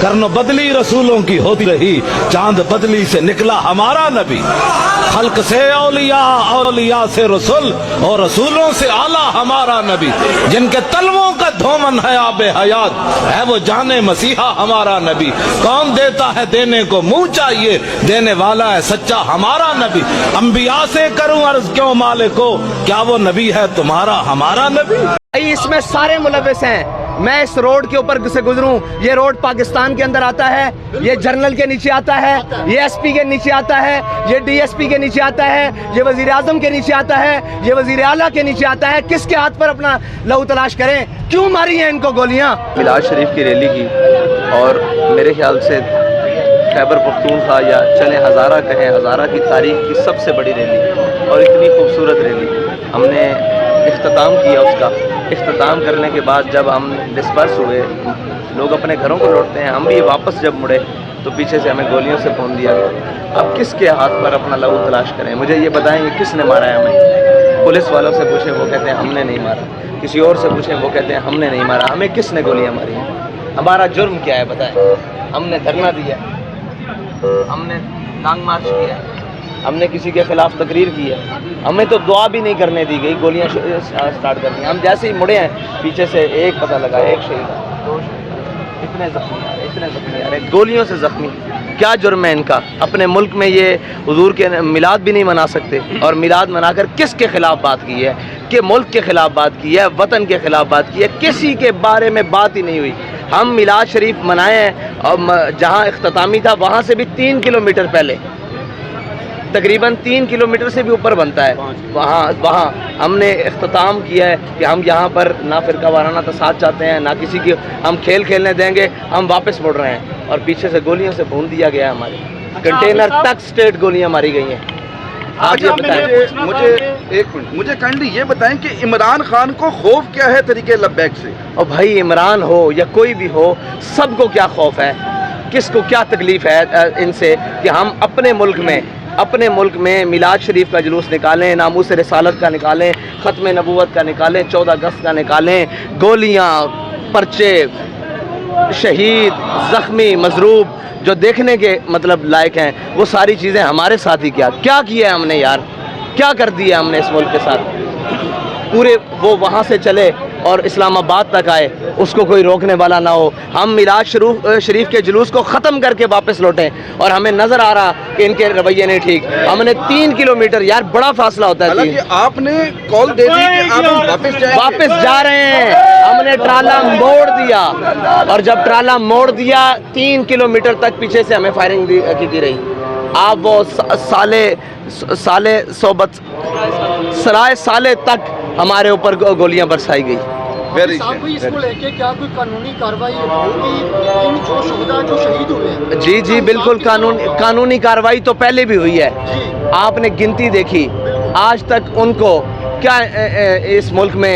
करनो बदली रसूलों की होती रही, चांद बदली से निकला हमारा नबी। खल्क से औलिया, औलिया से रसूल, और रसूलों से आला हमारा नबी। जिनके तलवों का धोमन है आबे हयात, है वो जाने मसीहा हमारा नबी। कौन देता है देने को मुंह चाहिए, देने वाला है सच्चा हमारा नबी। अंबिया से करूं अर्ज क्यों मालिको, क्या वो नबी है तुम्हारा हमारा नबी। इसमें सारे मुलव्विस हैं। मैं इस रोड के ऊपर से गुजरूं, ये रोड पाकिस्तान के अंदर आता है, ये जनरल के नीचे आता है, ये एसपी के नीचे आता है, ये डीएसपी के नीचे आता है, ये वजीर आजम के नीचे आता है, ये वजीर आला के नीचे आता है। किसके हाथ पर अपना लहू तलाश करें? क्यों मारी हैं इनको गोलियां? मिलाद शरीफ की रैली की, और मेरे ख्याल से खैबर पख्तूनख्वा या चले हज़ारा कहें, हज़ारा की तारीख की सबसे बड़ी रैली और इतनी खूबसूरत रैली। हमने इख्तिताम किया उसका। इख्तिताम करने के बाद जब हम डिस्पर्स हुए, लोग अपने घरों को लौटते हैं, हम भी वापस जब मुड़े तो पीछे से हमें गोलियों से भून दिया गया। अब किसके हाथ पर अपना लहू तलाश करें? मुझे ये बताएं कि किसने मारा है हमें? पुलिस वालों से पूछें, वो कहते हैं हमने नहीं मारा। किसी और से पूछें, वो कहते हैं हमने नहीं मारा। हमें किसने गोलियां मारी हैं? हमारा जुर्म क्या है बताएं? हमने धरना दिया, हमने लॉन्ग मार्च किया, हमने किसी के खिलाफ तकरीर की है, हमें तो दुआ भी नहीं करने दी गई, गोलियां स्टार्ट कर दी। हम जैसे ही मुड़े हैं पीछे से एक पता लगा, एक शहीद, दो शहीद, इतने जख्मी आ रहे, गोलियों से जख्मी। क्या जुर्म है इनका? अपने मुल्क में ये हुजूर के मिलाद भी नहीं मना सकते, और मिलाद मनाकर किसके खिलाफ बात की है? कि मुल्क के खिलाफ बात की है, वतन के खिलाफ बात की है, किसी के बारे में बात ही नहीं हुई। हम मिलाद शरीफ मनाए हैं, और जहाँ इख्तितामी था वहाँ से भी 3 किलोमीटर पहले, तकरीबन 3 किलोमीटर से भी ऊपर बनता है, वहाँ हमने इख्तिताम किया है कि हम यहाँ पर ना फ़िरका वाराना तसाद चाहते हैं, ना किसी की हम खेल खेलने देंगे। हम वापस मुड़ रहे हैं और पीछे से गोलियों से भून दिया गया है। हमारे कंटेनर तक स्ट्रेट गोलियाँ मारी गई हैं। आप ये बताएं। मुझे एक मिनट, मुझे काइंडली ये बताएं कि इमरान खान को खौफ क्या है तरीके लब्बैक से? और भाई इमरान हो या कोई भी हो, सबको क्या खौफ है, किसको क्या तकलीफ़ है इनसे कि हम अपने मुल्क में मिलाद शरीफ का जुलूस निकालें, नामूस रिसालत का निकालें, ख़त्म नबूवत का निकालें, 14 अगस्त का निकालें, गोलियां, पर्चे, शहीद, ज़ख्मी, मजरूब जो देखने के मतलब लायक हैं, वो सारी चीज़ें हमारे साथ ही क्या किया है हमने यार? क्या कर दिया हमने इस मुल्क के साथ? पूरे वो वहाँ से चले और इस्लामाबाद तक आए, उसको कोई रोकने वाला ना हो। हम मिलाद शरीफ के जुलूस को ख़त्म करके वापस लौटें, और हमें नज़र आ रहा कि इनके रवैये नहीं ठीक। हमने 3 किलोमीटर, यार बड़ा फासला होता है। हालांकि आपने कॉल दे दी कि आप वापस जा रहे हैं। हमने ट्राला मोड़ दिया, और जब ट्राला मोड़ दिया 3 किलोमीटर तक पीछे से हमें फायरिंग की रही। आप वो साले सोबत सराय साले तक हमारे ऊपर गोलियां बरसाई गई। इसको लेके क्या कोई कानूनी कार्रवाई होगी इन जो शुहदा जो शहीद हुए हैं? जी बिल्कुल, कानूनी कार्रवाई तो पहले भी हुई है। आपने गिनती देखी, आज तक उनको क्या इस मुल्क में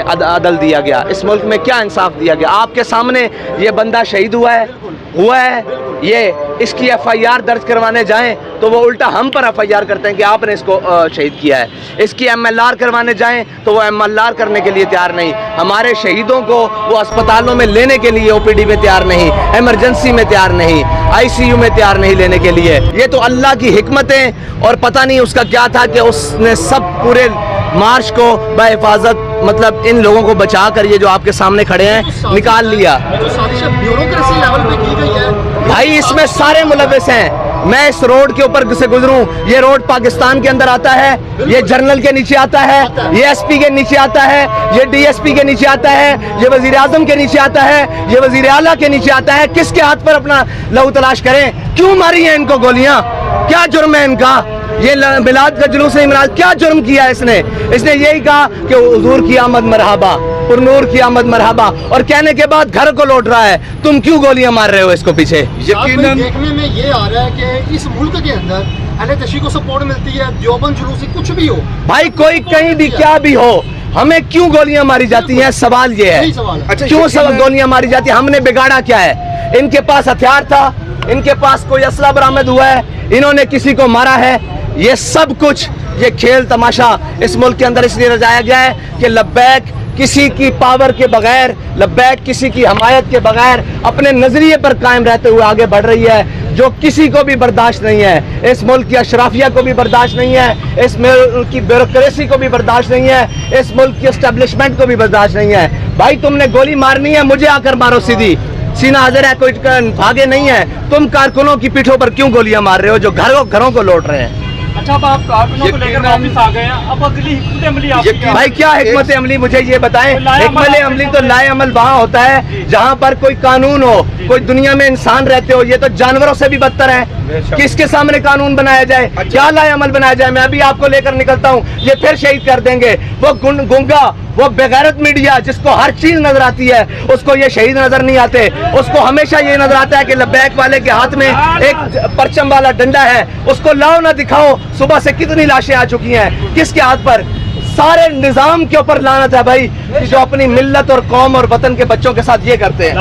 अदल दिया गया, इस मुल्क में क्या इंसाफ दिया गया? आपके सामने ये बंदा शहीद हुआ है। ये इसकी FIR दर्ज करवाने जाएं तो वो उल्टा हम पर FIR करते हैं कि आपने इसको शहीद किया है। इसकी MLR करवाने जाएं तो वो MLR करने के लिए तैयार नहीं। हमारे शहीदों को वो अस्पतालों में लेने के लिए OPD में तैयार नहीं, इमरजेंसी में तैयार नहीं, ICU में तैयार नहीं लेने के लिए। ये तो अल्लाह की हिकमतें, और पता नहीं उसका क्या था कि उसने सब पूरे मार्च को बहिफाजत मतलब इन लोगों को बचा कर, ये जो आपके सामने खड़े हैं, निकाल लिया। ब्यूरोक्रेसी लेवल पे की गई है भाई, इसमें सारे मुलव्विस हैं। मैं इस रोड के ऊपर से गुजरूं, ये रोड पाकिस्तान के अंदर आता है, ये जनरल के नीचे आता है, ये एसपी के नीचे आता है, ये डीएसपी के नीचे आता है, ये वजीर आजम के नीचे आता है, ये वजीर आला के नीचे आता है। किसके हाथ पर अपना लहू तलाश करें? क्यों मारी हैं इनको गोलियां? क्या जुर्म है इनका? ये मिलाद का जुलूस नहीं मना, क्या जुर्म किया इसने यही कहा कि हुजूर की आमद मरहबा, पुरनूर की आमद मरहबा, और कहने के बाद घर को लौट रहा है। तुम क्यों गोलियां मार रहे हो इसको पीछे? यकीनन देखने में ये आ रहा है कि इस मुल्क के अंदर अहले तशय्युअ को सपोर्ट मिलती है, देवबंद जुलूस कुछ भी हो, भाई कोई कहीं भी क्या भी हो, हमें क्यों गोलियां मारी जाती हैं? सवाल ये है, अच्छा, क्यों सब गोलियां मारी जाती है? हमने बिगाड़ा क्या है? इनके पास हथियार था, इनके पास कोई असला बरामद हुआ है, इन्होंने किसी को मारा है? ये सब कुछ, ये खेल तमाशा इस मुल्क के अंदर इसलिए रचाया गया है कि लब्बैक किसी की पावर के बगैर, लब्बैक किसी की हमायत के बगैर अपने नजरिए पर कायम रहते हुए आगे बढ़ रही है, जो किसी को भी बर्दाश्त नहीं है। इस मुल्क की अशराफिया को भी बर्दाश्त नहीं है, इस मुल्क की ब्यूरोक्रेसी को भी बर्दाश्त नहीं है, इस मुल्क की एस्टेब्लिशमेंट को भी बर्दाश्त नहीं है। भाई तुमने गोली मारनी है, मुझे आकर मारो सीधी, सीना हाजिर है, कोई भागे नहीं है। तुम कारकुनों की पीठों पर क्यों गोलियां मार रहे हो जो घरों को लौट रहे हैं? अच्छा, अब आप कारकुनों को लेकर वापस आ गए हैं, अब अगली हिकमत अमली आपकी क्या है? भाई क्या हिकमत अमली, मुझे ये बताएं। हिकमत अमली तो लाए अमल वहाँ होता है जहाँ पर कोई कानून हो, कोई दुनिया में इंसान रहते हो। ये तो जानवरों से भी बदतर है। किसके सामने कानून बनाया जाए, क्या लाए अमल बनाया जाए? मैं अभी आपको लेकर निकलता हूँ, ये फिर शहीद कर देंगे। वो गूंगा, वो बेगैरत मीडिया जिसको हर चीज नजर आती है, उसको ये शहीद नजर नहीं आते। उसको हमेशा ये नजर आता है कि लब्बैक वाले के हाथ में एक परचम वाला डंडा है, उसको लाओ ना दिखाओ। सुबह से कितनी लाशें आ चुकी हैं, किसके हाथ पर? सारे निजाम के ऊपर लानत है भाई, कि जो अपनी मिल्लत और कौम और वतन के बच्चों के साथ ये करते हैं।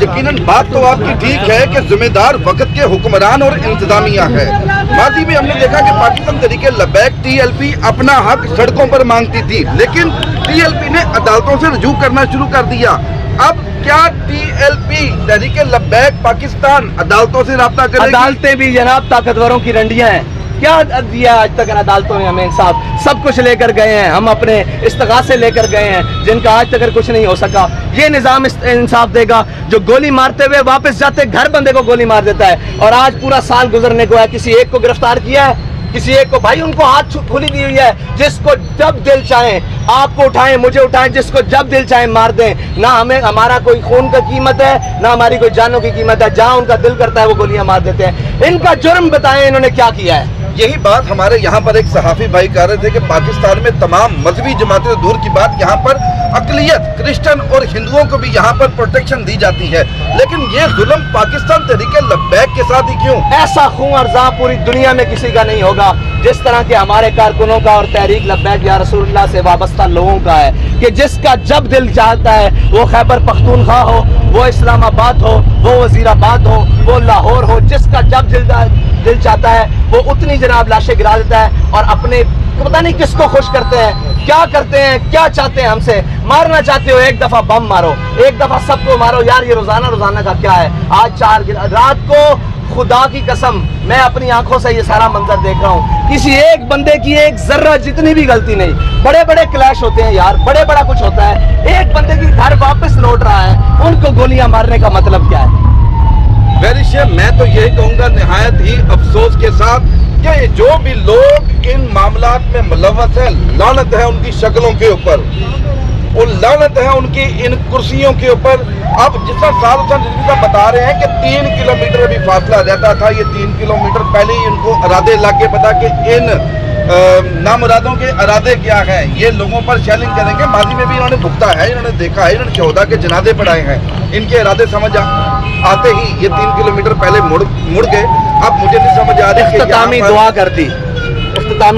यकीनन बात तो आपकी ठीक है कि जिम्मेदार वक्त के हुक्मरान और इंतजामिया है। माजी में हमने देखा कि पाकिस्तान तरीके लब्बैक टीएलपी अपना हक सड़कों पर मांगती थी, लेकिन टीएलपी ने अदालतों से रजू करना शुरू कर दिया। अब क्या टीएलपी तहरीके लब्बैक पाकिस्तान अदालतों से राब्ता करेगी? अदालतें भी जनाब ताकतवरों की रंडियां हैं। क्या दिया आज तक अदालतों ने हमें इंसाफ? सब कुछ लेकर गए हैं, हम अपने इस्तगासे लेकर गए हैं जिनका आज तक कुछ नहीं हो सका। ये निजाम इंसाफ देगा जो गोली मारते हुए वापस जाते घर बंदे को गोली मार देता है। और आज पूरा साल गुजरने को है, किसी एक को गिरफ्तार किया है, किसी एक को? भाई उनको हाथ खुली दी हुई है, जिसको जब दिल चाहे आपको उठाएं, मुझे उठाएं, जिसको जब दिल चाहे मार दें। ना हमें हमारा कोई खून का कीमत है, ना हमारी कोई जानों की कीमत है। जहां उनका दिल करता है वो गोलियां मार देते हैं। इनका जुर्म बताएं, इन्होंने क्या किया है? यही बात हमारे यहाँ पर एक सहाफी भाई कह रहे थे कि पाकिस्तान में तमाम मजहबी जमातें तो दूर की बात, यहाँ पर अकलियत क्रिश्चियन और हिंदुओं को भी यहाँ पर प्रोटेक्शन दी जाती है, लेकिन ये जुल्म पाकिस्तान तरीके लब्बैक के साथ ही क्यों? ऐसा खून और जां पूरी दुनिया में किसी का नहीं होगा जिस तरह के हमारे कारकुनों का और तहरीक लब्बैक या रसूलुल्लाह से वाबस्ता लोगों का है, कि जिसका जब दिल चाहता है, वो खैबर पख्तूनख्वा हो, वो इस्लामाबाद हो, वो वजीराबाद हो, वो लाहौर हो, जिसका जब दिल चाहता है वो उतनी जनाब लाशें गिरा देता है। और अपने पता नहीं किसको खुश करते हैं, क्या करते हैं, क्या चाहते हैं हमसे? मारना चाहते हो, एक दफा बम मारो, एक दफा सबको मारो। यार ये रोजाना का क्या है? आज 4 रात को खुदा की कसम मैं अपनी आंखों से ये सारा मंजर देख रहा हूँ, किसी एक बंदे की एक जर्रा जितनी भी गलती नहीं। बड़े बड़े क्लैश होते हैं यार, बड़ा कुछ होता है, एक बंदे की घर वापस लौट रहा है, उनको गोलियां मारने का मतलब क्या है? वेरी शेयर, मैं तो यही कहूँगा निहायत ही अफसोस के साथ कि जो भी लोग इन मामलात में मुलव्वस है, लानत है उनकी शक्लों के ऊपर, और लानत है उनकी इन कुर्सियों के ऊपर। अब जिस साल बता रहे हैं कि 3 किलोमीटर भी फासला रहता था, ये 3 किलोमीटर पहले ही इनको इरादे लग के पता कि इन नामुरादों के इरादे क्या हैं, ये लोगों पर शेलिंग करेंगे। माजी में भी इन्होंने भुगता है, इन्होंने देखा है, इन्होंने शोहदा के जनाजे पढ़ाए हैं, इनके इरादे समझ आते ही ये 3 किलोमीटर पहले मुड़ गए। अब मुझे नहीं समझ आ रही, इख्तितामी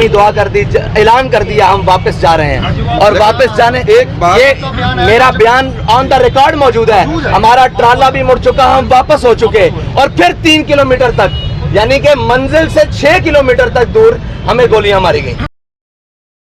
दुआ कर दी, ऐलान कर दिया हम वापस जा रहे हैं। और वापस जाने एक बात, ये मेरा बयान ऑन द रिकॉर्ड मौजूद है, हमारा ट्राला भी मुड़ चुका, हम वापस हो चुके, और फिर 3 किलोमीटर तक, यानी कि मंजिल से 6 किलोमीटर तक दूर हमें गोलियां मारी गई।